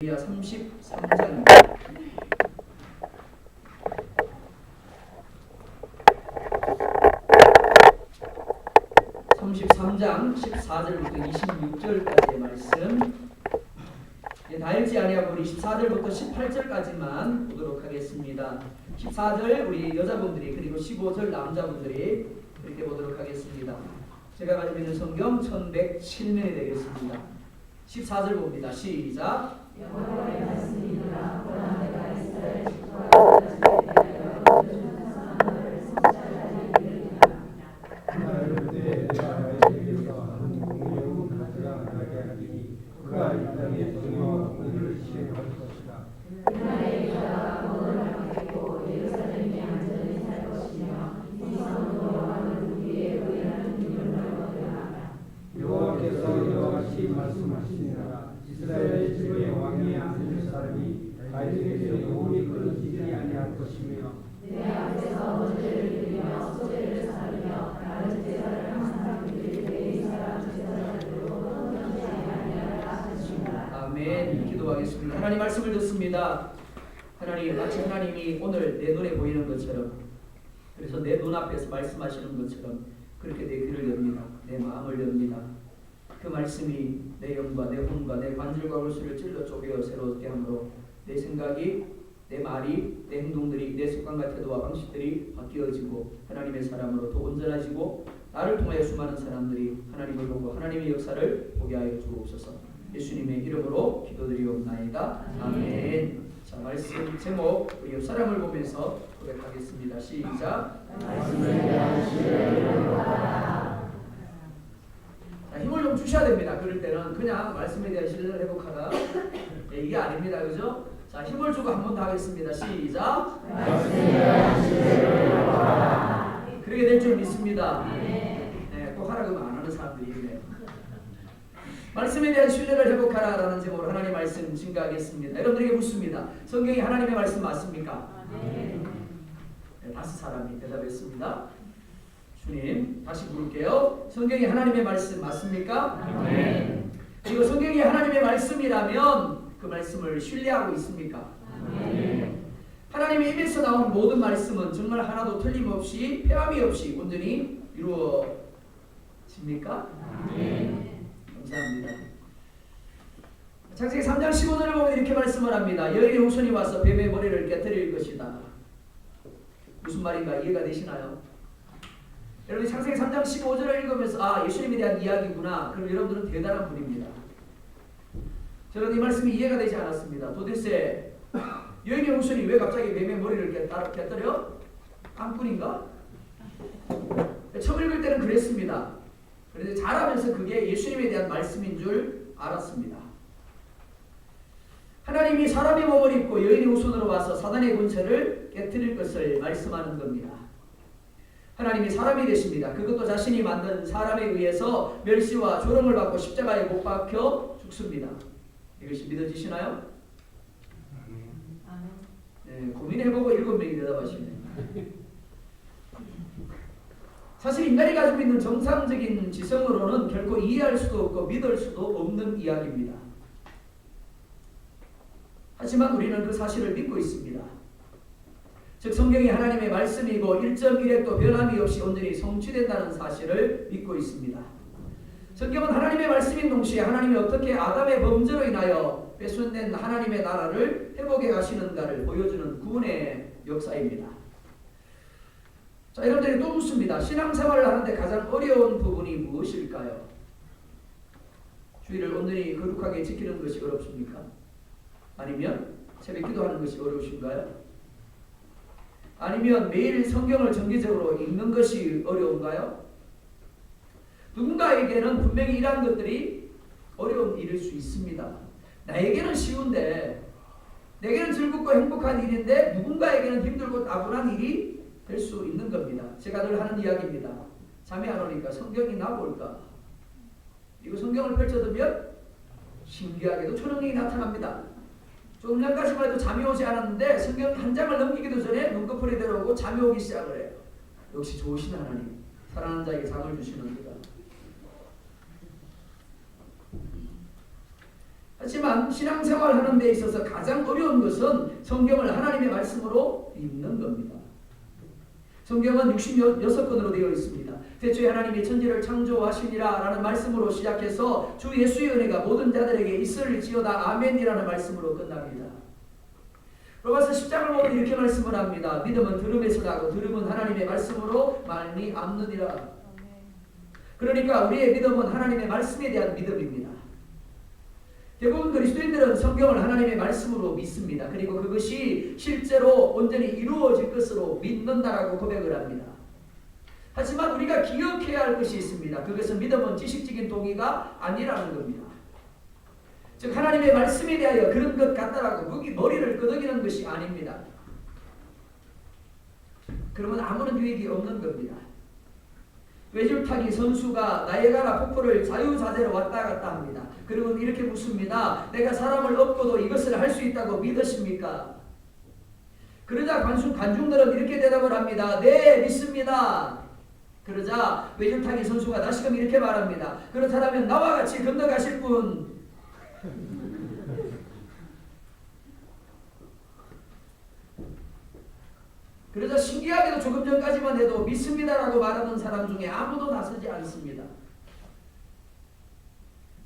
이야 33장입니다. 33장 14절부터 26절까지의 말씀. 다 읽지 아니하고 우리 14절부터 18절까지만 보도록 하겠습니다. 14절 우리 여자분들이 그리고 15절 남자분들이 이렇게 보도록 하겠습니다. 제가 가지고 있는 성경 1107면이 되겠습니다. 14절 봅니다. 시작. 여호와의 말씀이니라. 그러나 내가 이스라엘 집과 말씀하시니라. 이스라엘 집의 왕이 앉을 사람이 다윗에게 영원히 끊어지지 아니할 것이며 내 앞에서 번제를 드리며 소제를 사르며 다른 제사를 항상 드릴 때 이 사람 제사장으로 끊어지지 아니하리라 하시니라. 아멘. 기도하겠습니다. 하나님 말씀을 듣습니다. 하나님, 마치 하나님이 오늘 내 눈에 보이는 것처럼, 그래서 내 눈앞에서 말씀하시는 것처럼 그렇게 내 귀를 엽니다. 내 마음을 엽니다. 그 말씀이 내 영과 내 혼과 내 관절과 골수를 찔러 쪼개어 새롭게 함으로 내 생각이, 내 말이, 내 행동들이, 내 습관과 태도와 방식들이 바뀌어지고 하나님의 사람으로 더 온전해지고 나를 통하여 수많은 사람들이 하나님을 보고 하나님의 역사를 보게 하여 주옵소서. 예수님의 이름으로 기도드리옵나이다. 아멘. 자, 말씀 제목 우리 옆 사람을 보면서 고백하겠습니다. 시작. 힘을 좀 주셔야 됩니다. 그럴 때는 그냥 말씀에 대한 신뢰를 회복하다 이게 아닙니다. 그죠? 자, 힘을 주고 한 번 더 하겠습니다. 시작. 그렇게 될 줄 믿습니다. 네, 꼭 하라 그러면 안 하는 사람들이 있네요. 말씀에 대한 신뢰를 회복하라라는 제목으로 하나님의 말씀 증거하겠습니다. 여러분들에게 묻습니다. 성경이 하나님의 말씀 맞습니까? 네, 5사람이 대답했습니다. 주님, 다시 물을게요. 성경이 하나님의 말씀 맞습니까? 네. 그리고 성경이 하나님의 말씀이라면 그 말씀을 신뢰하고 있습니까? 네. 하나님의 입에서 나온 모든 말씀은 정말 하나도 틀림없이 폐함이 없이 온전히 이루어집니까? 네. 감사합니다. 창세기 3장 15절을 보면 이렇게 말씀을 합니다. 여인의 후손이 와서 뱀의 머리를 깨뜨릴 것이다. 무슨 말인가 이해가 되시나요? 여러분 창세기 3장 15절을 읽으면서 예수님에 대한 이야기구나. 그럼 여러분들은 대단한 분입니다. 저는 이 말씀이 이해가 되지 않았습니다. 도대체 여인의 후손이 왜 갑자기 뱀의 머리를 깨뜨려? 깡꾼인가? 처음 읽을 때는 그랬습니다. 그런데 자라면서 그게 예수님에 대한 말씀인 줄 알았습니다. 하나님이 사람의 몸을 입고 여인의 후손으로 와서 사단의 군체를 깨뜨릴 것을 말씀하는 겁니다. 하나님이 사람이 되십니다. 그것도 자신이 만든 사람에 의해서 멸시와 조롱을 받고 십자가에 못 박혀 죽습니다. 이것이 믿어지시나요? 네, 고민해보고 7명이 대답하시네요. 사실 인간이 가지고 있는 정상적인 지성으로는 결코 이해할 수도 없고 믿을 수도 없는 이야기입니다. 하지만 우리는 그 사실을 믿고 있습니다. 즉 성경이 하나님의 말씀이고 1.1획도 변함이 없이 온전히 성취된다는 사실을 믿고 있습니다. 성경은 하나님의 말씀인 동시에 하나님이 어떻게 아담의 범죄로 인하여 훼손된 하나님의 나라를 회복해 가시는가를 보여주는 구원의 역사입니다. 자, 여러분들이 또 묻습니다. 신앙생활을 하는데 가장 어려운 부분이 무엇일까요? 주의를 온전히 거룩하게 지키는 것이 어렵습니까? 아니면 새벽 기도하는 것이 어려우신가요? 아니면 매일 성경을 정기적으로 읽는 것이 어려운가요? 누군가에게는 분명히 이러한 것들이 어려운 일일 수 있습니다. 나에게는 쉬운데, 내게는 즐겁고 행복한 일인데 누군가에게는 힘들고 따분한 일이 될 수 있는 겁니다. 제가 늘 하는 이야기입니다. 잠이 안 오니까 성경이 나볼까? 이거 성경을 펼쳐두면 신기하게도 초능력이 나타납니다. 조금 전까지만 해도 잠이 오지 않았는데 성경 한 장을 넘기기도 전에 눈꺼풀이 내려오고 잠이 오기 시작을 해요. 역시 좋으신 하나님, 사랑하는 자에게 잠을 주시는 이가. 하지만 신앙생활 하는 데 있어서 가장 어려운 것은 성경을 하나님의 말씀으로 읽는 겁니다. 성경은 66권으로 되어 있습니다. 태초에 하나님이 천지를 창조하시니라 라는 말씀으로 시작해서 주 예수의 은혜가 모든 자들에게 있을지어다 아멘이라는 말씀으로 끝납니다. 로마서 10장을 보면 이렇게 말씀을 합니다. 믿음은 들음에서 나고 들음은 하나님의 말씀으로 말미암느니라. 그러니까 우리의 믿음은 하나님의 말씀에 대한 믿음입니다. 대부분 그리스도인들은 성경을 하나님의 말씀으로 믿습니다. 그리고 그것이 실제로 온전히 이루어질 것으로 믿는다라고 고백을 합니다. 하지만 우리가 기억해야 할 것이 있습니다. 그것은 믿음은 지식적인 동의가 아니라는 겁니다. 즉 하나님의 말씀에 대하여 그런 것 같다라고 머리를 끄덕이는 것이 아닙니다. 그러면 아무런 유익이 없는 겁니다. 외줄타기 선수가 나이아가라 폭포를 자유자재로 왔다 갔다 합니다. 그리고 이렇게 묻습니다. 내가 사람을 업고도 이것을 할 수 있다고 믿으십니까? 그러자 관중들은 이렇게 대답을 합니다. 네, 믿습니다. 그러자 외줄타기 선수가 다시금 이렇게 말합니다. 그렇다면 나와 같이 건너가실 분. 그래서 신기하게도 조금 전까지만 해도 믿습니다라고 말하는 사람 중에 아무도 나서지 않습니다.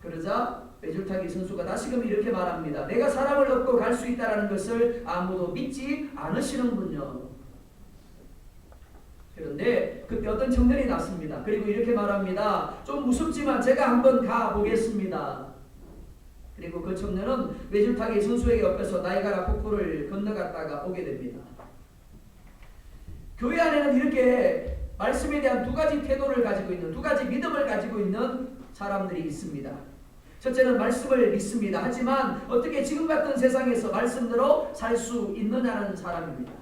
그러자 외줄타기 선수가 다시금 이렇게 말합니다. 내가 사람을 업고 갈 수 있다는 것을 아무도 믿지 않으시는군요. 그런데 그때 어떤 청년이 났습니다. 그리고 이렇게 말합니다. 좀 무섭지만 제가 한번 가보겠습니다. 그리고 그 청년은 외줄타기 선수에게 엎혀서 나이아가라 폭포를 건너갔다가 오게 됩니다. 교회 안에는 이렇게 말씀에 대한 두 가지 태도를 가지고 있는, 두 가지 믿음을 가지고 있는 사람들이 있습니다. 첫째는 말씀을 믿습니다. 하지만 어떻게 지금 같은 세상에서 말씀대로 살 수 있느냐는 사람입니다.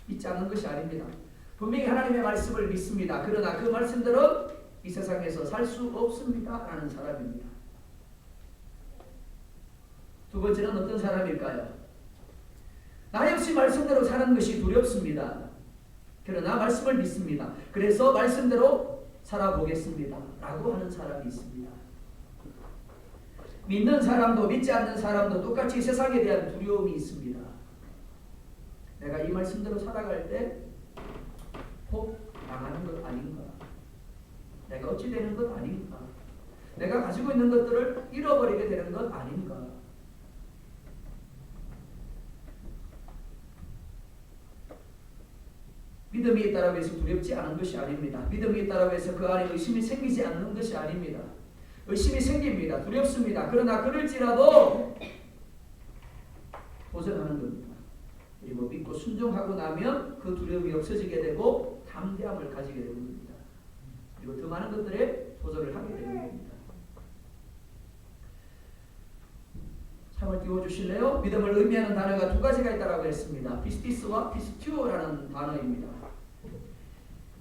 믿지 않는 것이 아닙니다. 분명히 하나님의 말씀을 믿습니다. 그러나 그 말씀대로 이 세상에서 살 수 없습니다 라는 사람입니다. 두 번째는 어떤 사람일까요? 나 역시 말씀대로 사는 것이 두렵습니다. 그러나 말씀을 믿습니다. 그래서 말씀대로 살아보겠습니다 라고 하는 사람이 있습니다. 믿는 사람도 믿지 않는 사람도 똑같이 세상에 대한 두려움이 있습니다. 내가 이 말씀대로 살아갈 때 혹 망하는 것 아닌가? 내가 어찌 되는 것 아닌가? 내가 가지고 있는 것들을 잃어버리게 되는 것 아닌가? 믿음이 있다고 해서 두렵지 않은 것이 아닙니다. 믿음이 있다고 해서 그 안에 의심이 생기지 않는 것이 아닙니다. 의심이 생깁니다. 두렵습니다. 그러나 그럴지라도 도전하는 겁니다. 그리고 믿고 순종하고 나면 그 두려움이 없어지게 되고 담대함을 가지게 되는 겁니다. 그리고 더 많은 것들에 도전을 하게 되는 겁니다. 창을 띄워주실래요? 믿음을 의미하는 단어가 두 가지가 있다고 했습니다. 피스티스와 피스티오라는 단어입니다.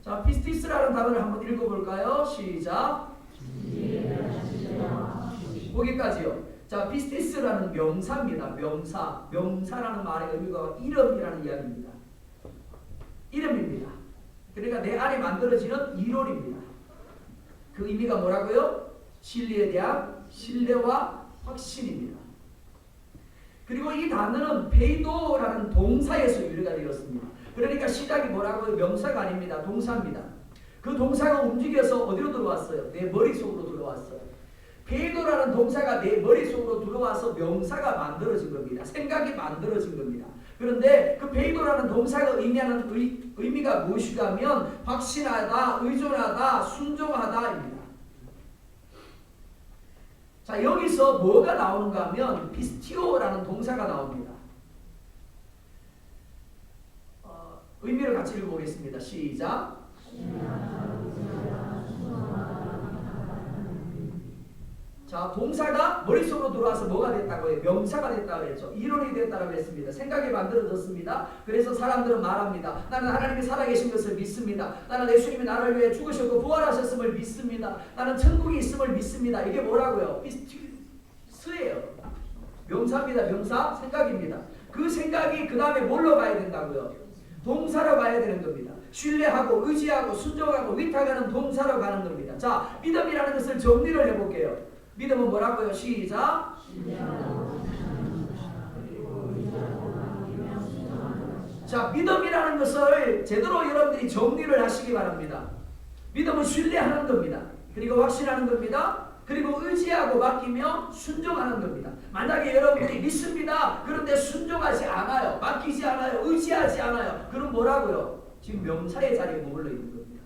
자, 피스티스라는 단어를 한번 읽어볼까요? 시작. 거기까지요. 자, 피스티스라는 명사입니다. 명사라는 말의 의미가 이름이라는 이야기입니다. 이름입니다. 그러니까 내 안에 만들어지는 이론입니다. 그 의미가 뭐라고요? 진리에 대한 신뢰와 확신입니다. 그리고 이 단어는 페이도라는 동사에서 유래가 되었습니다. 그러니까 시작이 뭐라고요? 명사가 아닙니다. 동사입니다. 그 동사가 움직여서 어디로 들어왔어요? 내 머릿속으로 들어왔어요. 페이도라는 동사가 내 머릿속으로 들어와서 명사가 만들어진 겁니다. 생각이 만들어진 겁니다. 그런데 그 페이도라는 동사가 의미하는 의미가 무엇이냐면 확신하다, 의존하다, 순종하다입니다. 자, 여기서 뭐가 나오는가 하면 피스티오라는 동사가 나옵니다. 의미를 같이 읽어보겠습니다. 시작. 자, 동사가 머릿속으로 들어와서 뭐가 됐다고 해요? 명사가 됐다고 했죠. 이론이 됐다고 했습니다. 생각이 만들어졌습니다. 그래서 사람들은 말합니다. 나는 하나님이 살아계신 것을 믿습니다. 나는 예수님이 나를 위해 죽으셨고 부활하셨음을 믿습니다. 나는 천국이 있음을 믿습니다. 이게 뭐라고요? 피스티스예요. 명사입니다. 명사, 생각입니다. 그 생각이 그 다음에 뭘로 가야 된다고요? 동사로 가야 되는 겁니다. 신뢰하고 의지하고 순종하고 위탁하는 동사로 가는 겁니다. 자, 믿음이라는 것을 정리를 해볼게요. 믿음은 뭐라고요? 시작. 자, 믿음이라는 것을 제대로 여러분들이 정리를 하시기 바랍니다. 믿음은 신뢰하는 겁니다. 그리고 확신하는 겁니다. 그리고 의지하고 맡기며 순종하는 겁니다. 만약에 여러분들이 믿습니다. 그런데 순종하지 않아요. 맡기지 않아요. 의지하지 않아요. 그럼 뭐라고요? 지금 명사의 자리에 머물러 있는 겁니다.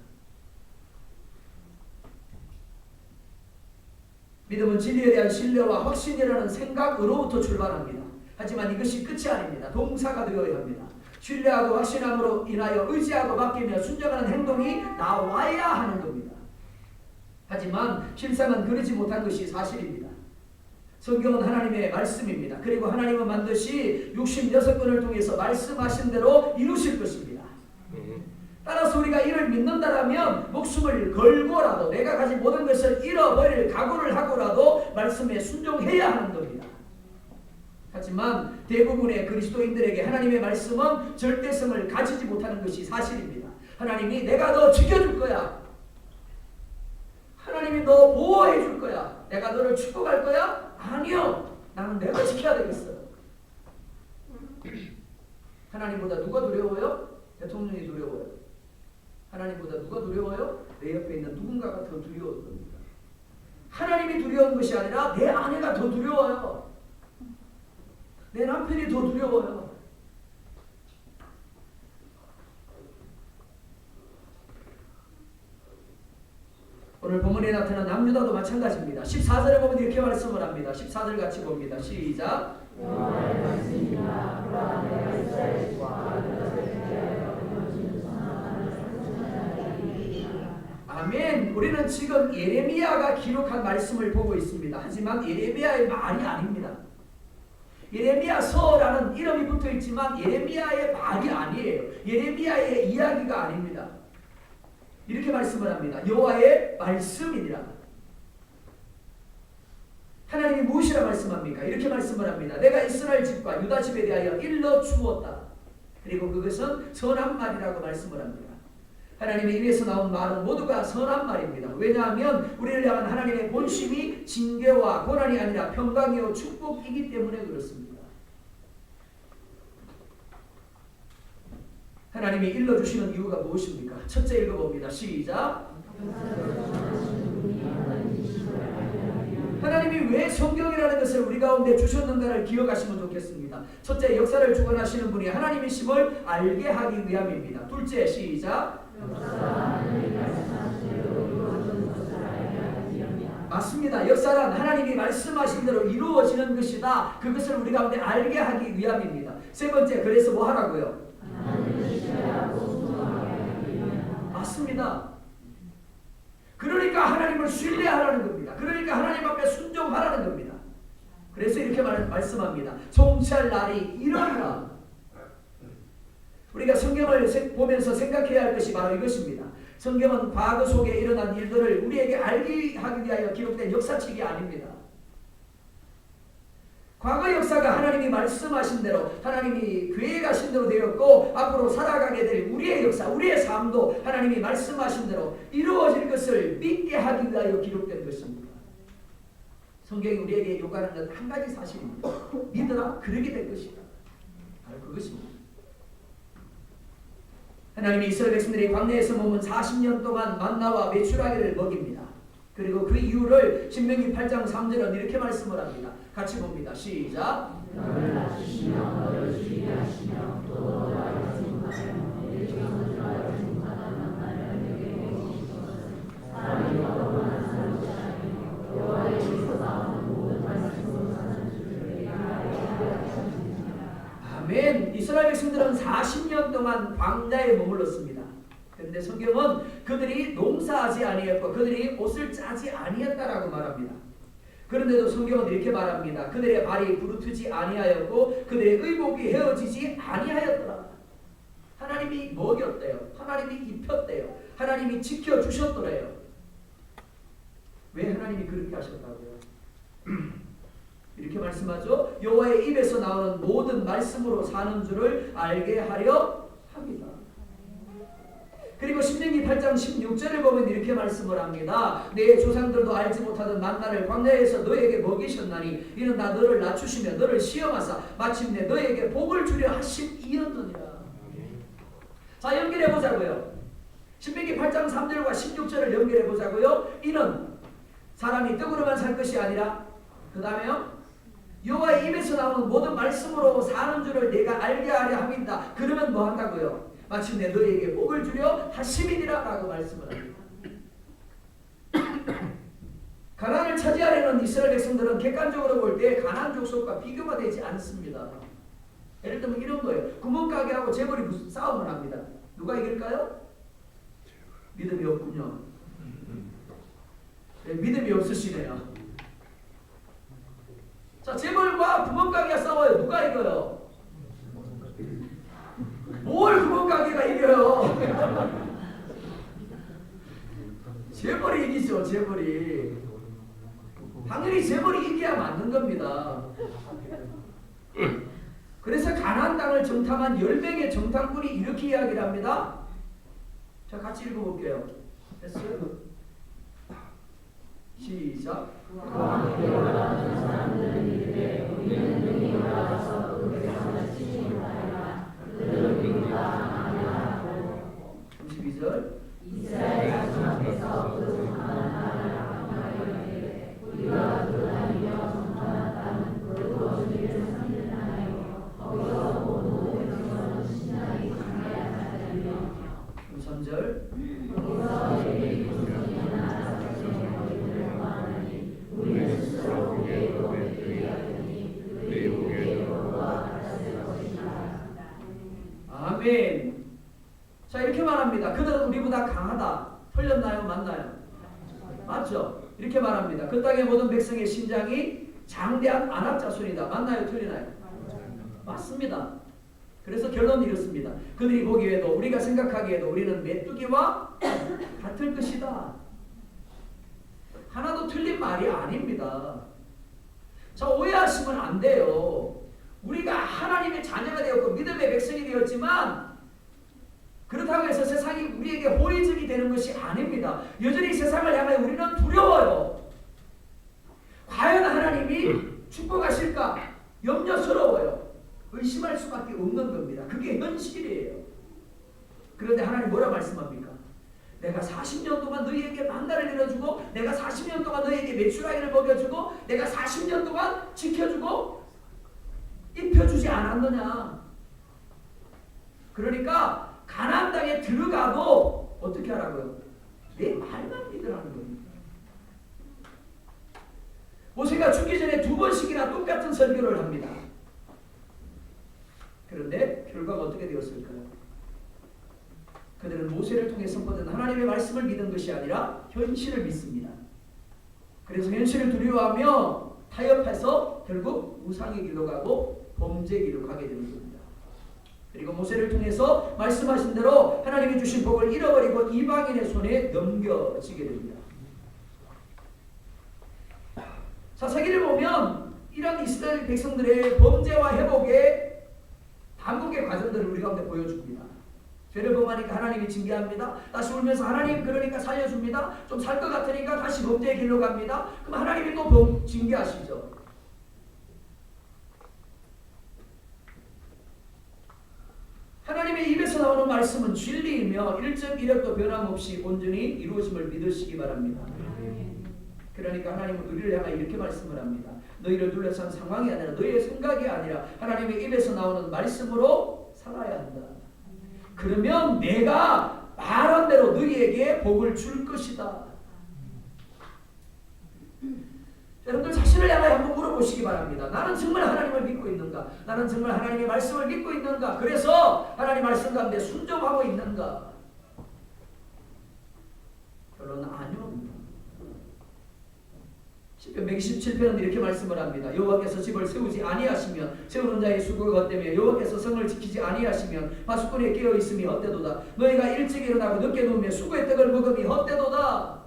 믿음은 진리에 대한 신뢰와 확신이라는 생각으로부터 출발합니다. 하지만 이것이 끝이 아닙니다. 동사가 되어야 합니다. 신뢰하고 확신함으로 인하여 의지하고 맡기며 순종하는 행동이 나와야 하는 겁니다. 하지만 실상은 그러지 못한 것이 사실입니다. 성경은 하나님의 말씀입니다. 그리고 하나님은 반드시 66권을 통해서 말씀하신 대로 이루실 것입니다. 따라서 우리가 이를 믿는다라면 목숨을 걸고라도 내가 가진 모든 것을 잃어버릴 각오를 하고라도 말씀에 순종해야 하는 겁니다. 하지만 대부분의 그리스도인들에게 하나님의 말씀은 절대성을 가지지 못하는 것이 사실입니다. 하나님이 내가 너 지켜줄 거야. 하나님이 너 보호해 줄 거야. 내가 너를 축복할 거야? 아니요. 나는 내가 지켜야 되겠어. 하나님보다 누가 두려워요? 대통령이 두려워요. 하나님보다 누가 두려워요? 내 옆에 있는 누군가가 더 두려운 겁니다. 하나님이 두려운 것이 아니라 내 아내가 더 두려워요. 내 남편이 더 두려워요. 오늘 본문에 나타난 남유다도 마찬가지입니다. 14절에 보면 이렇게 말씀을 합니다. 14절 같이 봅니다. 시작. 아멘. 우리는 지금 예레미야가 기록한 말씀을 보고 있습니다. 하지만 예레미야의 말이 아닙니다. 예레미야서라는 이름이 붙어 있지만 예레미야의 말이 아니에요. 예레미야의 이야기가 아닙니다. 이렇게 말씀을 합니다. 여호와의 말씀이니라. 하나님이 무엇이라 말씀합니까? 이렇게 말씀을 합니다. 내가 이스라엘 집과 유다 집에 대하여 일러 주었다. 그리고 그것은 선한 말이라고 말씀을 합니다. 하나님의 입에서 나온 말은 모두가 선한 말입니다. 왜냐하면 우리를 향한 하나님의 본심이 징계와 고난이 아니라 평강이요 축복이기 때문에 그렇습니다. 하나님이 일러주시는 이유가 무엇입니까? 첫째 읽어봅니다. 시작. 하나님이 왜 성경이라는 것을 우리 가운데 주셨는가를 기억하시면 좋겠습니다. 첫째, 역사를 주관하시는 분이 하나님이심을 알게 하기 위함입니다. 둘째, 시작. 맞습니다. 역사란 하나님이 말씀하신 대로 이루어지는 것이다. 그것을 우리 가운데 알게 하기 위함입니다. 세 번째, 그래서 뭐 하라고요? 맞습니다. 그러니까 하나님을 신뢰하라는 겁니다. 그러니까 하나님 앞에 순종하라는 겁니다. 그래서 이렇게 말씀합니다. 성취할 날이 이러리라. 우리가 성경을 보면서 생각해야 할 것이 바로 이것입니다. 성경은 과거 속에 일어난 일들을 우리에게 알게 하기 위하여 기록된 역사책이 아닙니다. 과거 역사가 하나님이 말씀하신 대로 하나님이 계획하신 대로 되었고 앞으로 살아가게 될 우리의 역사, 우리의 삶도 하나님이 말씀하신 대로 이루어질 것을 믿게 하기 위하여 기록된 것입니다. 성경이 우리에게 요구하는 건 한 가지 사실입니다. 믿으라, 그러게 될 것이다. 바로 그것입니다. 하나님이 이스라엘 백성들이 광야에서 머문 40년 동안 만나와 메추라기를 먹입니다. 그리고 그 이유를 신명기 8장 3절은 이렇게 말씀을 합니다. 같이 봅니다. 시작. 아멘. 이스라엘 백성들은 40년 동안 광야에 머물렀습니다. 그런데 성경은 그들이 농사하지 아니했고 그들이 옷을 짜지 아니했다라고 말합니다. 그런데도 성경은 이렇게 말합니다. 그들의 발이 부르트지 아니하였고 그들의 의복이 헤어지지 아니하였더라. 하나님이 먹였대요. 하나님이 입혔대요. 하나님이 지켜주셨더래요. 왜 하나님이 그렇게 하셨다고요? 이렇게 말씀하죠. 여호와의 입에서 나오는 모든 말씀으로 사는 줄을 알게 하려 합니다. 그리고 신명기 8장 16절을 보면 이렇게 말씀을 합니다. 내 조상들도 알지 못하던 만나를 광야에서 너에게 먹이셨나니 이는 다 너를 낮추시며 너를 시험하사 마침내 너에게 복을 주려 하심이었느니라. 자, 연결해 보자고요. 신명기 8장 3절과 16절을 연결해 보자고요. 이는 사람이 떡으로만 살 것이 아니라 그 다음에요. 여호와의 입에서 나오는 모든 말씀으로 사는 줄을 내가 알게 하려 함이다. 그러면 뭐 한다고요? 마침내 너희에게 복을 주려 하심이니라 라고 말씀을 합니다. 가나안을 차지하려는 이스라엘 백성들은 객관적으로 볼 때 가나안 족속과 비교가 되지 않습니다. 예를 들면 이런 거예요. 구멍가게하고 재벌이 무슨 싸움을 합니다. 누가 이길까요? 믿음이 없군요. 네, 믿음이 없으시네요. 자, 재벌과 구멍가게가 싸워요. 누가 이겨요? 뭘 구멍가게가 이겨요? 재벌이 이기죠. 재벌이. 당연히 재벌이 이겨야 맞는 겁니다. 그래서 가나안 땅을 정탐한 10명의 정탐꾼이 이렇게 이야기를 합니다. 자, 같이 읽어볼게요. 됐어요? 시작. 이스라엘 자손 앞에서 그 정탐한 나라를 강하게 우리가 돌아다니며 정탐한 땅은 그도 주의를 삼는 나라이요 거기서 모든 백성은 신나게 강하여 자라며 3절 거기서 내게 구속이 나라 자신의 거리를 구하나니 우리는 스스로 그의 복을 드리하더니 그의 복의 복과 같았을 것이다. 아멘. 자, 이렇게 말합니다. 그들은 우리보다 강하다. 틀렸나요? 맞나요? 맞죠? 이렇게 말합니다. 그 땅의 모든 백성의 신장이 장대한 아낙 자손이다. 맞나요? 틀리나요? 맞습니다. 그래서 결론은 이렇습니다. 그들이 보기에도 우리가 생각하기에도 우리는 메뚜기와 같을 것이다. 하나도 틀린 말이 아닙니다. 자, 오해하시면 안 돼요. 우리가 하나님의 자녀가 되었고 믿음의 백성이 되었지만 그렇다고 해서 세상이 우리에게 호의적이 되는 것이 아닙니다. 여전히 세상을 향하여 우리는 두려워요. 과연 하나님이 축복하실까? 염려스러워요. 의심할 수밖에 없는 겁니다. 그게 현실이에요. 그런데 하나님 뭐라 말씀합니까? 내가 40년 동안 너희에게 만나를 내려주고 내가 40년 동안 너희에게 메추라기를 먹여주고 내가 40년 동안 지켜주고 입혀주지 않았느냐. 그러니까 가나안 땅에 들어가도 어떻게 하라고요? 내 말만 믿으라는 겁니다. 모세가 죽기 전에 2번씩이나 똑같은 설교를 합니다. 그런데 결과가 어떻게 되었을까요? 그들은 모세를 통해 선포된 하나님의 말씀을 믿은 것이 아니라 현실을 믿습니다. 그래서 현실을 두려워하며 타협해서 결국 우상의 길로 가고 범죄의 길로 가게 되는 겁니다. 그리고 모세를 통해서 말씀하신 대로 하나님이 주신 복을 잃어버리고 이방인의 손에 넘겨지게 됩니다. 자, 세계를 보면 이런 이스라엘 백성들의 범죄와 회복의 반복의 과정들을 우리 가운데 보여줍니다. 죄를 범하니까 하나님이 징계합니다. 다시 울면서 하나님 그러니까 살려줍니다. 좀 살 것 같으니까 다시 범죄의 길로 갑니다. 그럼 하나님이 또 징계하시죠. 하나님의 입에서 나오는 말씀은 진리이며 1.1획도 변함없이 온전히 이루어짐을 믿으시기 바랍니다. 그러니까 하나님은 우리를 향하여 이렇게 말씀을 합니다. 너희를 둘러싼 상황이 아니라 너희의 생각이 아니라 하나님의 입에서 나오는 말씀으로 살아야 한다. 그러면 내가 말한 대로 너희에게 복을 줄 것이다. 여러분들 자신을 향하여 한번 물어보시기 바랍니다. 나는 정말 하나님을 믿고 있는가? 나는 정말 하나님의 말씀을 믿고 있는가? 그래서 하나님 말씀 가운데 순종하고 있는가? 결론은 아니요. 시편 127편은 이렇게 말씀을 합니다. 여호와께서 집을 세우지 아니하시면 세우는 자의 수고가 헛되며 여호와께서 성을 지키지 아니하시면 파수꾼이 깨어 있음이 헛되도다. 너희가 일찍 일어나고 늦게 누우며 수고의 떡을 먹음이 헛되도다.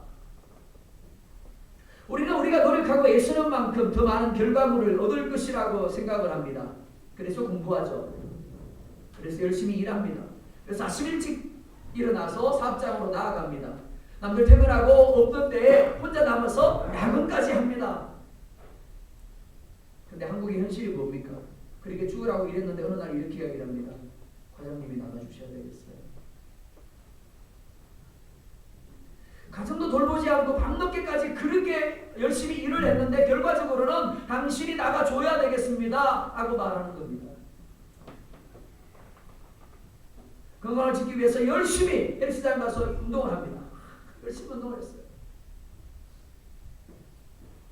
우리는 우리가 노력하고 애쓰는 만큼 더 많은 결과물을 얻을 것이라고 생각을 합니다. 그래서 공부하죠. 그래서 열심히 일합니다. 그래서 아침 일찍 일어나서 사업장으로 나아갑니다. 남들 퇴근하고 없던 때에 혼자 남아서 야근까지 합니다. 근데 한국의 현실이 뭡니까? 그렇게 죽으라고 일했는데 어느 날 이렇게 이야기를 합니다. 과장님이 나가주셔야 되겠어요. 가정도 돌보지 않고 밤늦게까지 그렇게 열심히 일을 했는데 결과적으로는 당신이 나가줘야 되겠습니다 하고 말하는 겁니다. 건강을 지키기 위해서 열심히 헬스장 가서 운동을 합니다. 열심히 운동을 했어요.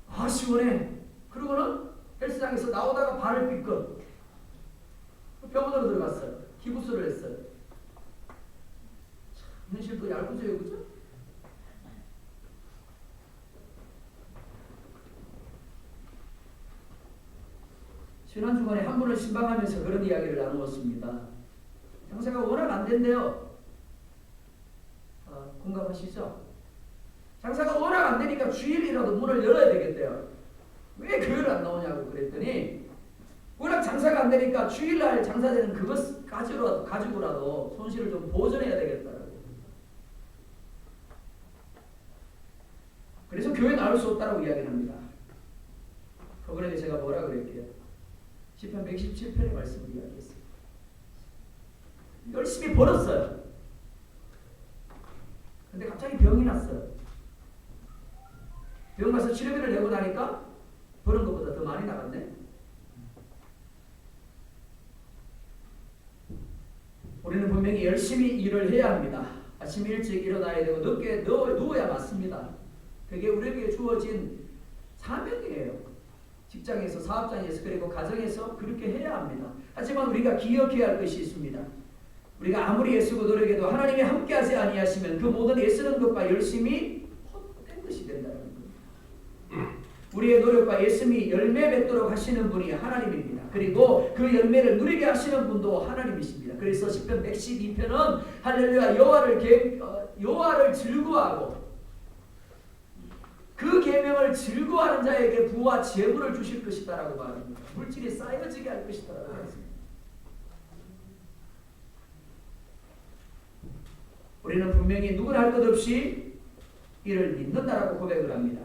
아 시원해. 그러고는 헬스장에서 나오다가 발을 삐끗 병원으로 들어갔어요. 기부스를 했어요. 참, 현실도 얄궂어요. 그죠? 지난주간에 한 분을 신방하면서 그런 이야기를 나누었습니다. 장사가 워낙 안 된대요. 공감하시죠? 장사가 워낙 안 되니까 주일이라도 문을 열어야 되겠대요. 왜 교회를 안 나오냐고 그랬더니 워낙 장사가 안 되니까 주일날 장사되는 그것 가지고라도 손실을 좀 보전해야 되겠다고. 그래서 교회 나올 수 없다고 이야기를 합니다. 그번에 제가 뭐라 그랬게요? 시편 117편의 말씀을 이야기했어요. 열심히 벌었어요. 근데 갑자기 병이 났어요. 병 가서 치료비를 내고 나니까 버는 것보다 더 많이 나갔네. 우리는 분명히 열심히 일을 해야 합니다. 아침 일찍 일어나야 되고 늦게 누워야 맞습니다. 그게 우리에게 주어진 사명이에요. 직장에서, 사업장에서, 그리고 가정에서 그렇게 해야 합니다. 하지만 우리가 기억해야 할 것이 있습니다. 우리가 아무리 애쓰고 노력해도 하나님이 함께하지 아니하시면 그 모든 애쓰는 것과 열심이 헛된 것이 된다는 겁니다. 우리의 노력과 애씀이 열매 맺도록 하시는 분이 하나님입니다. 그리고 그 열매를 누리게 하시는 분도 하나님이십니다. 그래서 시편 112편은 할렐루야 여호와를 즐거워하고 그 계명을 즐거워하는 자에게 부와 재물을 주실 것이다라고 말합니다. 물질이 쌓여지게 할 것이다라고 말합니다. 우리는 분명히 누구나 할 것 없이 이를 믿는다라고 고백을 합니다.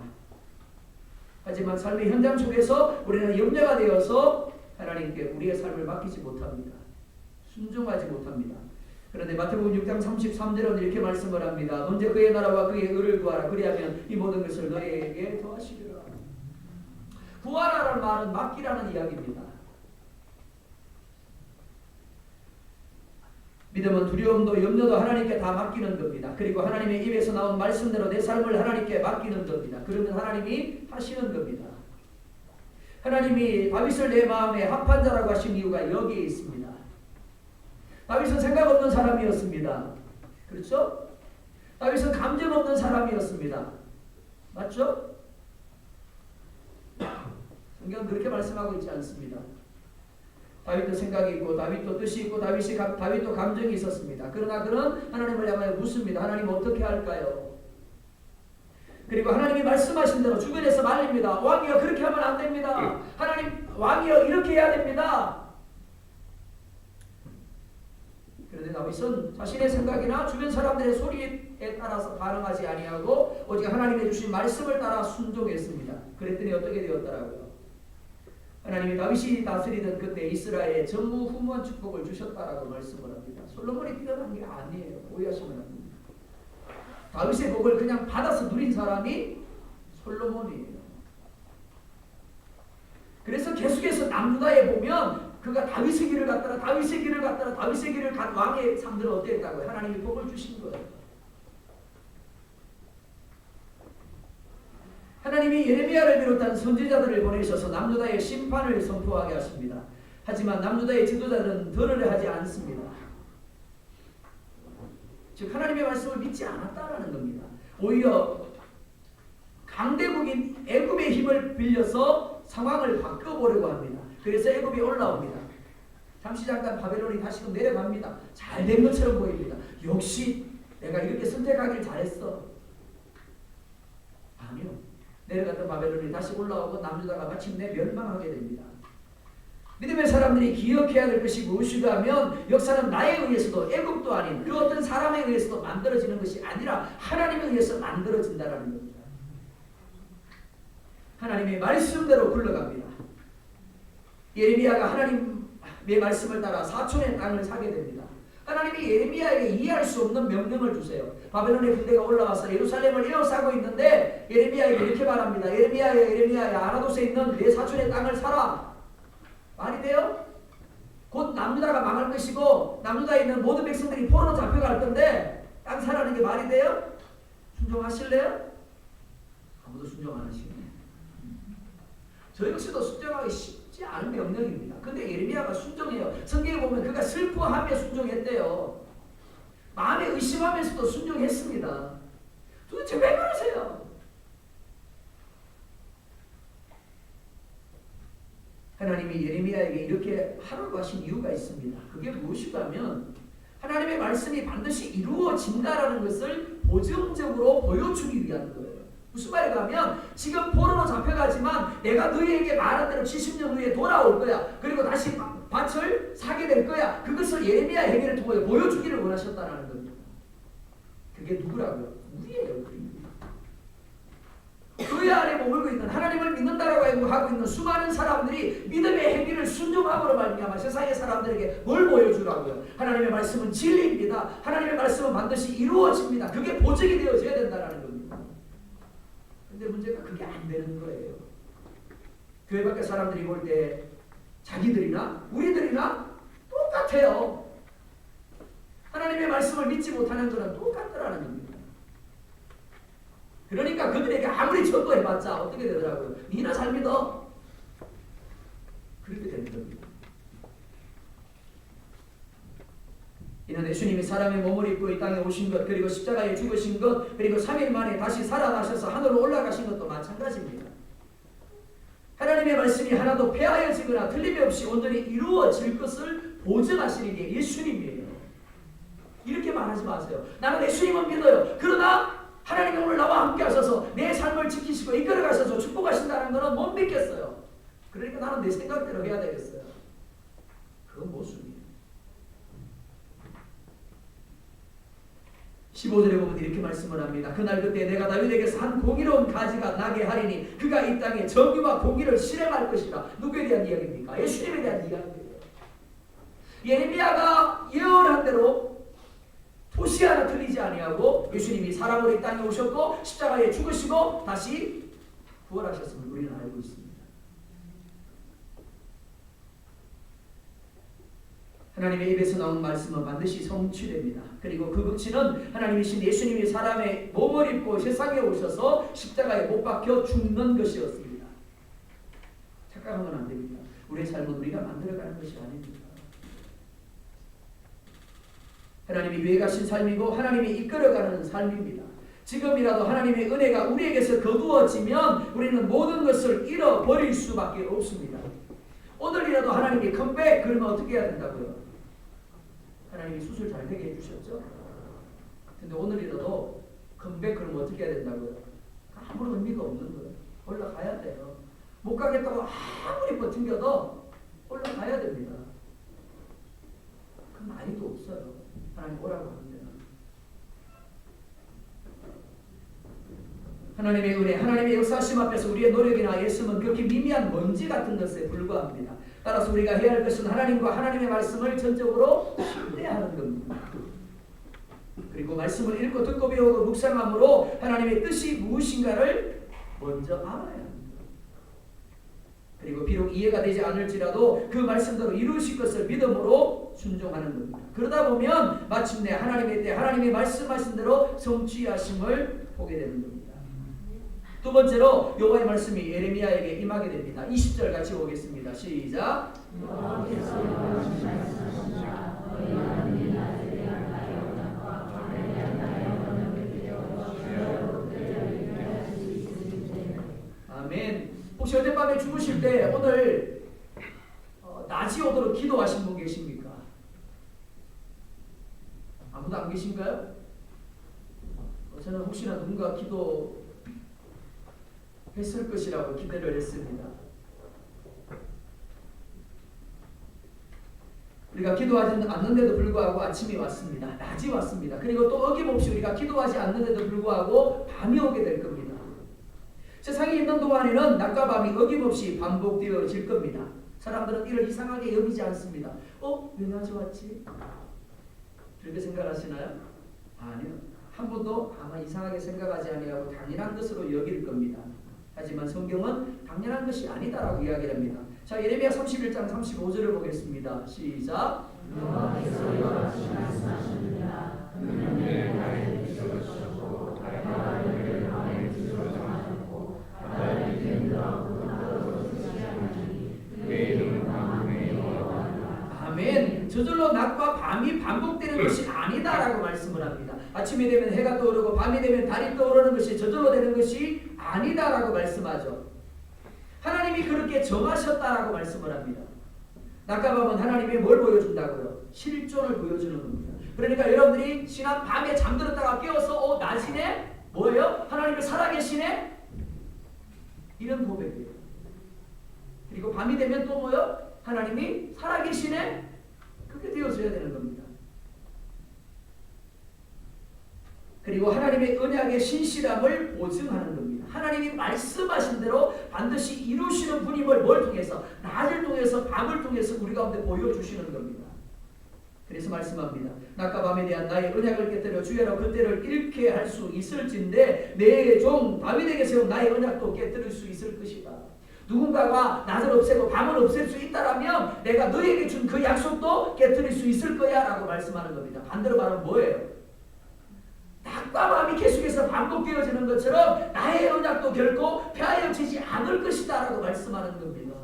하지만 삶의 현장 속에서 우리는 염려가 되어서 하나님께 우리의 삶을 맡기지 못합니다. 순종하지 못합니다. 그런데 마태복음 6장 33절은 이렇게 말씀을 합니다. 먼저 그의 나라와 그의 의를 구하라. 그리하면 이 모든 것을 너희에게 더하시리라. 구하라라는 말은 맡기라는 이야기입니다. 믿음은 두려움도 염려도 하나님께 다 맡기는 겁니다. 그리고 하나님의 입에서 나온 말씀대로 내 삶을 하나님께 맡기는 겁니다. 그러면 하나님이 하시는 겁니다. 하나님이 다윗을 내 마음에 합한 자라고 하신 이유가 여기에 있습니다. 다윗은 생각 없는 사람이었습니다. 그렇죠? 다윗은 감정 없는 사람이었습니다. 맞죠? 성경은 그렇게 말씀하고 있지 않습니다. 다윗도 생각이 있고 다윗도 뜻이 있고 다윗도 감정이 있었습니다. 그러나 그는 하나님을 향하여 묻습니다. 하나님 어떻게 할까요? 그리고 하나님이 말씀하신 대로 주변에서 말립니다. 왕이여 그렇게 하면 안 됩니다. 하나님 왕이여 이렇게 해야 됩니다. 그런데 다윗은 자신의 생각이나 주변 사람들의 소리에 따라서 반응하지 아니하고 오직 하나님의 주신 말씀을 따라 순종했습니다. 그랬더니 어떻게 되었더라고요? 하나님이 다윗이 다스리던 그때 이스라엘에 전무후무한 축복을 주셨다라고 말씀을 합니다. 솔로몬이 뛰어난 게 아니에요. 오해하시면 안 됩니다. 다윗의 복을 그냥 받아서 누린 사람이 솔로몬이에요. 그래서 계속해서 남유다에 보면 그가 다윗의 길을 갔다가 다윗의 길을 갔다가 다윗의 길을 간 왕의 삶들은 어땠다고요? 하나님이 복을 주신 거예요. 하나님이 예레미야를 비롯한 선지자들을 보내셔서 남유다의 심판을 선포하게 하십니다. 하지만 남유다의 지도자들은 들으려 하지 않습니다. 즉 하나님의 말씀을 믿지 않았다라는 겁니다. 오히려 강대국인 애굽의 힘을 빌려서 상황을 바꿔보려고 합니다. 그래서 애굽이 올라옵니다. 잠시 잠깐 바벨론이 다시금 내려갑니다. 잘된 것처럼 보입니다. 역시 내가 이렇게 선택하길 잘했어. 아니요. 내려갔던 바벨론이 다시 올라오고 남유다가 마침내 멸망하게 됩니다. 믿음의 사람들이 기억해야 될 것이 무엇이가 하면 역사는 나에 의해서도 애국도 아닌 그 어떤 사람에 의해서도 만들어지는 것이 아니라 하나님에 의해서 만들어진다는 겁니다. 하나님의 말씀대로 굴러갑니다. 예레미야가 하나님의 말씀을 따라 사촌의 땅을 사게 됩니다. 하나님이 예레미야에게 이해할 수 없는 명령을 주세요. 바벨론의 군대가 올라와서 예루살렘을 에워싸고 있는데 예레미야에게 이렇게 말합니다. 예레미야야 아나도스에 있는 내 사촌의 땅을 사라. 말이 돼요? 곧 남유다가 망할 것이고 남유다에 있는 모든 백성들이 포로로 잡혀갈 건데 땅 사라는 게 말이 돼요? 순종하실래요? 아무도 순종 안 하시네. 저 역시도 순종하기 쉽지 않은 명령입니다. 근데 예레미야가 순종해요. 성경에 보면 그가 슬퍼하며 순종했대요. 마음에 의심하면서도 순종했습니다. 도대체 왜 그러세요? 하나님이 예레미야에게 이렇게 하라고 하신 이유가 있습니다. 그게 무엇이냐면 하나님의 말씀이 반드시 이루어진다라는 것을 보정적으로 보여주기 위한 거예요. 무슨 말인가 하면 지금 포로로 잡혀가지만 내가 너희에게 말한 대로 70년 후에 돌아올 거야. 그리고 다시 밭을 사게 될 거야. 그것을 예레미야 행위를 통해 보여주기를 원하셨다는 겁니다. 그게 누구라고요? 우리예요. 교회 안에 머물고 있는 하나님을 믿는다라고 하고 있는 수많은 사람들이 믿음의 행위를 순종함으로 말미암아 세상의 사람들에게 뭘 보여주라고요? 하나님의 말씀은 진리입니다. 하나님의 말씀은 반드시 이루어집니다. 그게 보증이 되어져야 된다는 겁니다. 근데 문제가 그게 안 되는 거예요. 교회 밖에 사람들이 볼 때 자기들이나 우리들이나 똑같아요. 하나님의 말씀을 믿지 못하는 것은 똑같더라는 겁니다. 그러니까 그들에게 아무리 전도해봤자 어떻게 되더라고요? 니나 잘 믿어. 그렇게 되는 겁니다. 이는 예수님이 사람의 몸을 입고 이 땅에 오신 것, 그리고 십자가에 죽으신 것, 그리고 3일 만에 다시 살아나셔서 하늘로 올라가신 것도 마찬가지입니다. 하나님의 말씀이 하나도 폐하여지거나 틀림이 없이 온전히 이루어질 것을 보증하시는 게 예수님이에요. 이렇게 말하지 마세요. 나는 예수님은 믿어요. 그러나 하나님이 오늘 나와 함께 하셔서 내 삶을 지키시고 이끌어 가셔서 축복하신다는 것은 못 믿겠어요. 그러니까 나는 내 생각대로 해야 되겠어요. 그건 모순이에요. 15절에 보면 이렇게 말씀을 합니다. 그날 그때 내가 다윗에게서 한 공의로운 가지가 나게 하리니 그가 이 땅에 정의와 공의를 실행할 것이라. 누구에 대한 이야기입니까? 예수님에 대한 이야기예요. 예레미야가 예언한 대로 토시 하나 틀리지 아니하고 예수님이 사람으로 이 땅에 오셨고 십자가에 죽으시고 다시 부활하셨음을 우리는 알고 있습니다. 하나님의 입에서 나온 말씀은 반드시 성취됩니다. 그리고 그 극치는 하나님이신 예수님이 사람의 몸을 입고 세상에 오셔서 십자가에 못 박혀 죽는 것이었습니다. 착각하면 안 됩니다. 우리의 삶은 우리가 만들어가는 것이 아닙니다. 하나님이 위해가신 삶이고 하나님이 이끌어가는 삶입니다. 지금이라도 하나님의 은혜가 우리에게서 거두어지면 우리는 모든 것을 잃어버릴 수밖에 없습니다. 오늘이라도 하나님이 컴백 그러면 어떻게 해야 된다고요? 하나님이 수술 잘 되게 해주셨죠? 근데 오늘이라도 컴백 그러면 어떻게 해야 된다고요? 아무런 의미가 없는 거예요. 올라가야 돼요. 못 가겠다고 아무리 버팅겨도 올라가야 됩니다. 그 말이도 없어요. 하나님 오라고 하는 데는. 하나님의 은혜, 하나님의 역사심 앞에서 우리의 노력이나 애씀은 극히 미미한 먼지 같은 것에 불과합니다. 따라서 우리가 해야 할 것은 하나님과 하나님의 말씀을 전적으로 신뢰하는 겁니다. 그리고 말씀을 읽고 듣고 배우고 묵상함으로 하나님의 뜻이 무엇인가를 먼저 알아야 합니다. 그리고 비록 이해가 되지 않을지라도 그 말씀대로 이루실 것을 믿음으로 순종하는 겁니다. 그러다 보면 마침내 하나님의 때 하나님이 말씀하신 대로 성취하심을 보게 되는 겁니다. 두 번째로 여호와의 말씀이 예레미야에게 임하게 됩니다. 20절 같이 보겠습니다. 시작. 아멘. 혹시 어젯밤에 주무실 때 오늘 낮이 오도록 기도하신 분 계십니까? 아무도 안 계신가요? 저는 혹시나 누군가 기도했을 것이라고 기대를 했습니다. 우리가 기도하지 않는데도 불구하고 아침이 왔습니다. 낮이 왔습니다. 그리고 또 어김없이 우리가 기도하지 않는데도 불구하고 밤이 오게 될 겁니다. 세상에 있는 동안에는 낮과 밤이 어김없이 반복되어질 겁니다. 사람들은 이를 이상하게 여기지 않습니다. 왜 낮이 왔지? 그렇게 생각하시나요? 아니요. 한 번도 아마 이상하게 생각하지 아니하고 당연한 것으로 여길 겁니다. 하지만 성경은 당연한 것이 아니다라고 이야기를 합니다. 자, 예레미야 31장 35절을 보겠습니다. 시작. 여호와께서 이와 같이 말씀하십니다. 그는 내 나의 기적을 주셨고 바다가 그를 마음에 기적을 정하셨고 바다를 견들하고 땅으로 쓰지 않으니 그의 이름은 만군의 여호와라 하니라. 아멘. 저절로 낮과 밤이 반복되는 것이 아니다라고 말씀을 합니다. 아침이 되면 해가 떠오르고 밤이 되면 달이 떠오르는 것이 저절로 되는 것이 아니다라고 말씀하죠. 하나님이 그렇게 정하셨다라고 말씀을 합니다. 낮과 밤은 하나님이 뭘 보여준다고요? 실존을 보여주는 겁니다. 그러니까 여러분들이 지난 밤에 잠들었다가 깨어서 낮이네? 뭐예요? 하나님이 살아계시네? 이런 고백이에요. 그리고 밤이 되면 또 뭐요? 하나님이 살아계시네? 그렇게 되어져야 되는 겁니다. 그리고 하나님의 언약의 신실함을 보증하는 겁니다. 하나님이 말씀하신 대로 반드시 이루시는 분임을 뭘 통해서? 낮을 통해서 밤을 통해서 우리 가운데 보여주시는 겁니다. 그래서 말씀합니다. 낮과 밤에 대한 나의 언약을 깨뜨려 주야로 그때를 잃게 할 수 있을진데 내 종 다윗에게 세운 나의 언약도 깨뜨릴 수 있을 것이다. 누군가가 낮을 없애고 밤을 없앨 수 있다라면 내가 너에게 준 그 약속도 깨뜨릴 수 있을 거야 라고 말씀하는 겁니다. 반대로 말하면 뭐예요? 낮과 밤이 계속해서 반복되어지는 것처럼 나의 언약도 결코 폐하여지지 않을 것이다 라고 말씀하는 겁니다.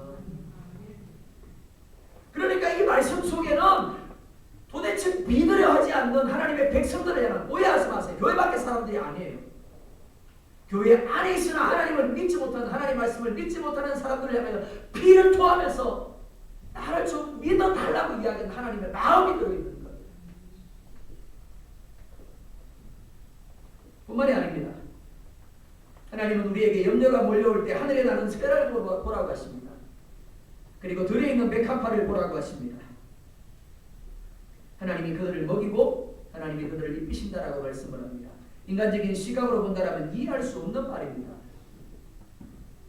그러니까 이 말씀 속에는 도대체 믿으려 하지 않는 하나님의 백성들을 향한 오해하지 마세요. 교회 밖의 사람들이 아니에요. 교회 안에 있으나 하나님을 믿지 못하는, 하나님 말씀을 믿지 못하는 사람들을 향하여 피를 토하면서 나를 좀 믿어달라고 이야기하는 하나님의 마음이 들어있는 거예요. 뿐만이 아닙니다. 하나님은 우리에게 염려가 몰려올 때 하늘에 나는 새를 보라고 하십니다. 그리고 들에 있는 백합화를 보라고 하십니다. 하나님이 그들을 먹이고 하나님이 그들을 입히신다라고 말씀을 합니다. 인간적인 시각으로 본다라면 이해할 수 없는 말입니다.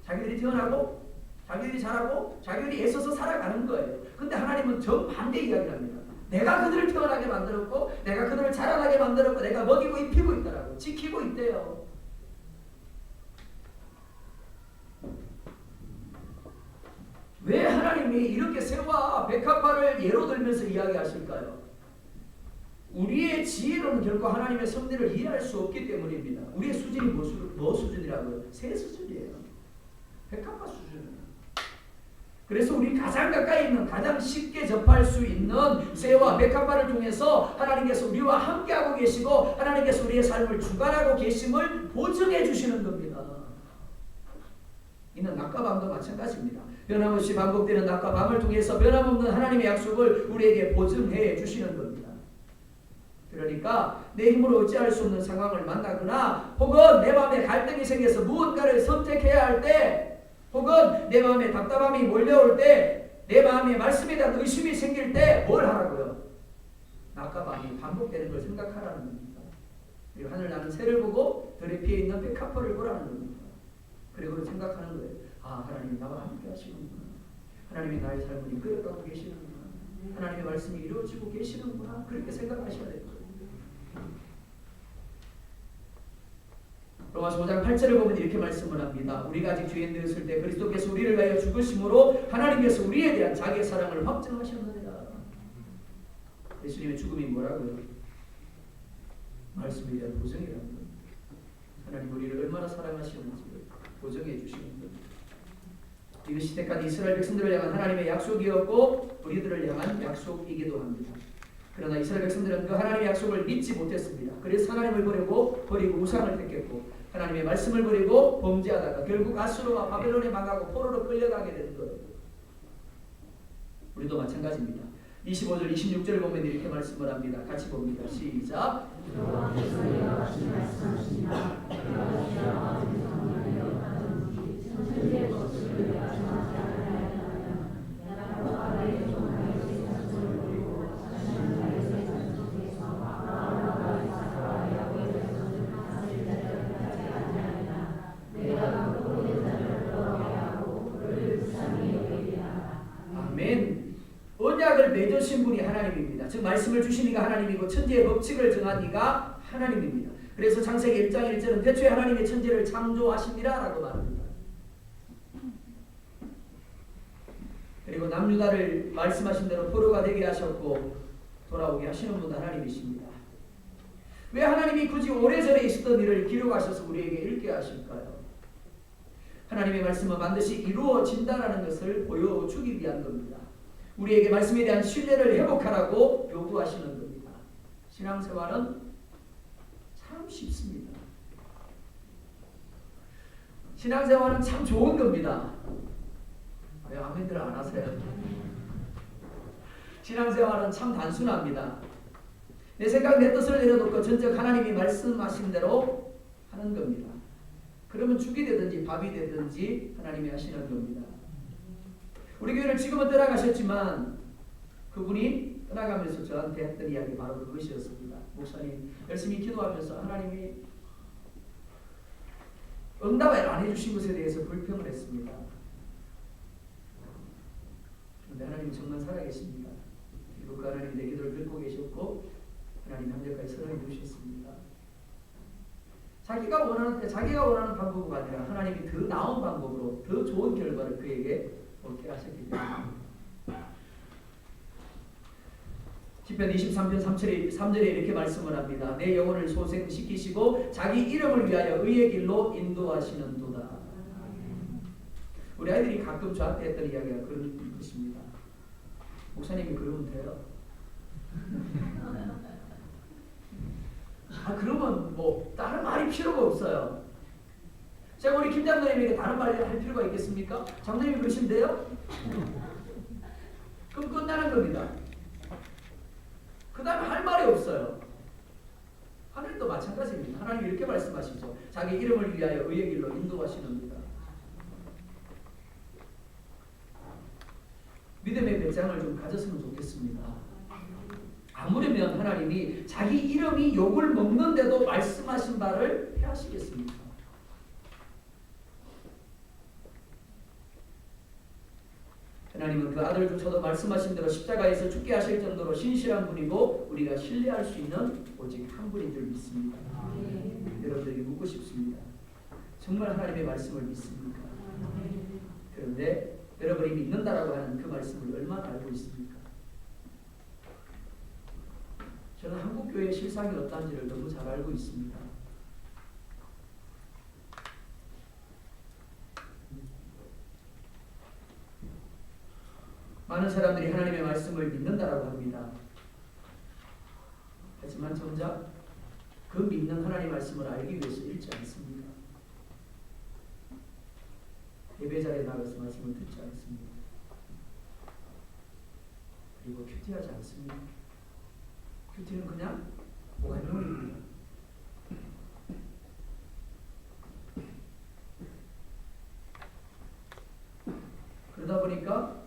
자기들이 태어나고 자기들이 자라고 자기들이 애써서 살아가는 거예요. 근데 하나님은 정반대 이야기를 합니다. 내가 그들을 태어나게 만들었고 내가 그들을 자라나게 만들었고 내가 먹이고 입히고 있다라고 지키고 있대요. 왜 하나님이 이렇게 새와 백합화를 예로 들면서 이야기하실까요? 우리의 지혜로는 결코 하나님의 섭리를 이해할 수 없기 때문입니다. 우리의 수준이 뭐 수준이라고요? 새 수준이에요. 백합화 수준이에요. 그래서 우리 가장 가까이 있는 가장 쉽게 접할 수 있는 새와 백합화를 통해서 하나님께서 우리와 함께하고 계시고 하나님께서 우리의 삶을 주관하고 계심을 보증해 주시는 겁니다. 이는 낮과 밤도 마찬가지입니다. 변함없이 반복되는 낮과 밤을 통해서 변함없는 하나님의 약속을 우리에게 보증해 주시는 겁니다. 그러니까 내 힘으로 어찌할 수 없는 상황을 만나거나 혹은 내 마음에 갈등이 생겨서 무언가를 선택해야 할 때 혹은 내 마음에 답답함이 몰려올 때 내 마음에 말씀에 대한 의심이 생길 때 뭘 하라고요? 낮과 밤이 반복되는 걸 생각하라는 겁니다. 그리고 하늘 나는 새를 보고 들에 피해 있는 백합화를 보라는 겁니다. 그리고 생각하는 거예요. 아, 하나님이 나와 함께 하시는구나. 하나님이 나의 삶을 이끌어가고 계시는구나. 하나님의 말씀이 이루어지고 계시는구나. 그렇게 생각하셔야 돼요. 로마서 5장 8절을 보면 이렇게 말씀을 합니다. 우리가 아직 죄인 되었을 때 그리스도께서 우리를 위하여 죽으심으로 하나님께서 우리에 대한 자기의 사랑을 확증하셨느니라. 예수님의 죽음이 뭐라고요? 말씀에 대한 보증이라는 겁니다. 하나님 우리를 얼마나 사랑하시는지 보증해 주시는 겁니다. 이것이 때까지 이스라엘 백성들을 향한 하나님의 약속이었고 우리들을 향한 약속이기도 합니다. 그러나 이스라엘 백성들은 그 하나님의 약속을 믿지 못했습니다. 그래서 하나님을 버리고 우상을 택했고 하나님의 말씀을 버리고 범죄하다가 결국 아수르와 바벨론에 망하고 포로로 끌려가게 된 거예요. 우리도 마찬가지입니다. 25절 26절을 보면 이렇게 말씀을 합니다. 같이 봅니다. 시작. 나를 맺으신 분이 하나님입니다. 즉 말씀을 주신 이가 하나님이고 천지의 법칙을 정한 이가 하나님입니다. 그래서 창세기 1장 1절은 태초에 하나님이 천지를 창조하시니라 라고 말합니다. 그리고 남유다를 말씀하신 대로 포로가 되게 하셨고 돌아오게 하시는 분도 하나님이십니다. 왜 하나님이 굳이 오래전에 있었던 일을 기록하셔서 우리에게 읽게 하실까요? 하나님의 말씀은 반드시 이루어진다라는 것을 보여주기 위한 겁니다. 우리에게 말씀에 대한 신뢰를 회복하라고 요구하시는 겁니다. 신앙생활은 참 쉽습니다. 신앙생활은 참 좋은 겁니다. 왜 아멘들 안 하세요? 신앙생활은 참 단순합니다. 내 생각 내 뜻을 내려놓고 전적 하나님이 말씀하신 대로 하는 겁니다. 그러면 죽이 되든지 밥이 되든지 하나님이 하시는 겁니다. 우리 교회를 지금은 떠나가셨지만 그분이 떠나가면서 저한테 했던 이야기 바로 그것이었습니다. 목사님 열심히 기도하면서 하나님이 응답을 안 해주신 것에 대해서 불평을 했습니다. 그런데 하나님 정말 살아계십니다. 그리고 그 하나님 내 기도를 듣고 계셨고 하나님 한결까지 사랑해 주셨습니다. 자기가 원하는 방법이 아니라 하나님이 더 나은 방법으로 더 좋은 결과를 그에게 얻게 하셨기 때문에 시편 23편 3절에 이렇게 말씀을 합니다. 내 영혼을 소생시키시고 자기 이름을 위하여 의의 길로 인도하시는 도다. 우리 아이들이 가끔 저한테 했던 이야기가 그런 것입니다. 목사님이 그러면 돼요. 그러면 뭐 다른 말이 필요가 없어요. 제가 우리 김 장로님에게 다른 말을 할 필요가 있겠습니까? 장로님이 그러시면 돼요? 그럼 끝나는 겁니다. 그 다음에 할 말이 없어요. 하늘도 마찬가지입니다. 하나님 이렇게 말씀하시죠. 자기 이름을 위하여 의의 길로 인도하시는니다. 믿음의 배짱을 좀 가졌으면 좋겠습니다. 아무려면 하나님이 자기 이름이 욕을 먹는데도 말씀하신 바를 해하시겠습니까? 하나님은 그 아들을 주셔도 말씀하신 대로 십자가에서 죽게 하실 정도로 신실한 분이고 우리가 신뢰할 수 있는 오직 한 분인 줄 믿습니다. 여러분들에게 묻고 싶습니다. 정말 하나님의 말씀을 믿습니까? 그런데 여러분이 믿는다라고 하는 그 말씀을 얼마나 알고 있습니까? 저는 한국교회의 실상이 어떤지를 너무 잘 알고 있습니다. 많은 사람들이 하나님의 말씀을 믿는다라고 합니다. 하지만 정작 그 믿는 하나님의 말씀을 알기 위해서 읽지 않습니다. 예배자리에 나가서 말씀을 듣지 않습니다. 그리고 큐티하지 않습니다. 큐티는 그냥 오감용입니다. 그러다 보니까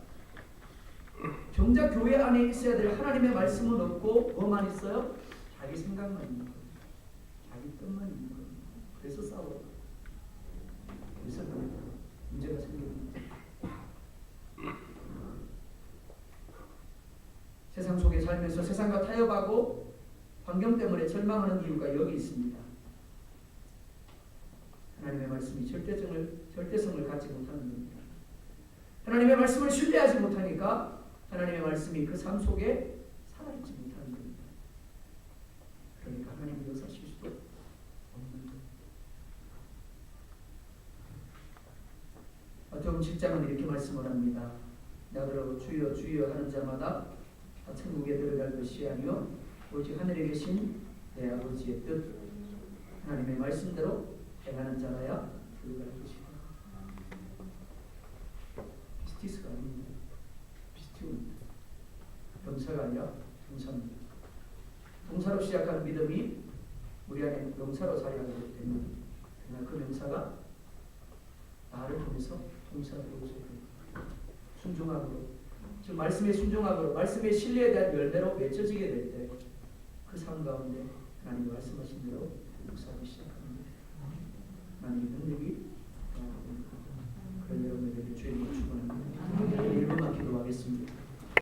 정작 교회 안에 있어야 될 하나님의 말씀은 없고 뭐만 있어요? 자기 생각만 있는 거예요. 자기 뜻만 있는 거예요. 그래서 싸워요. 그래서 문제가 생깁니다. 세상 속에 살면서 세상과 타협하고 환경 때문에 절망하는 이유가 여기 있습니다. 하나님의 말씀이 절대성을 갖지 못하는 겁니다. 하나님의 말씀을 신뢰하지 못하니까 하나님의 말씀이 그 삶 속에 살아있지 못하는 겁니다. 그러니까 하나님이 역사하실 수도 없는 겁니다. 어떤 직장은 이렇게 말씀을 합니다. 나더러 주여 주여 하는 자마다 다 천국에 들어갈 것이 아니요 오직 하늘에 계신 내 아버지의 뜻 하나님의 말씀대로 행하는 자라야 들어갈 것이다. 비스티스가 아닙니다. 비스티우입니다. 동사가 아니라 동사입니다. 동사로 시작하는 믿음이 우리 안에 명사로 자리하게 됩니다. 그러나 그 명사가 나를 통해서 동사로 이루어져야 됩니다. 순종함으로, 즉 말씀의 순종함으로, 말씀의 신뢰에 대한 열매로 맺혀지게 될 때 그 삶 가운데 하나님이 말씀하신 대로 역사하기 시작합니다. 하나님의 능력이 그런 여러분에게 주의 이름으로 축원합니다. 1분만 기도하겠습니다.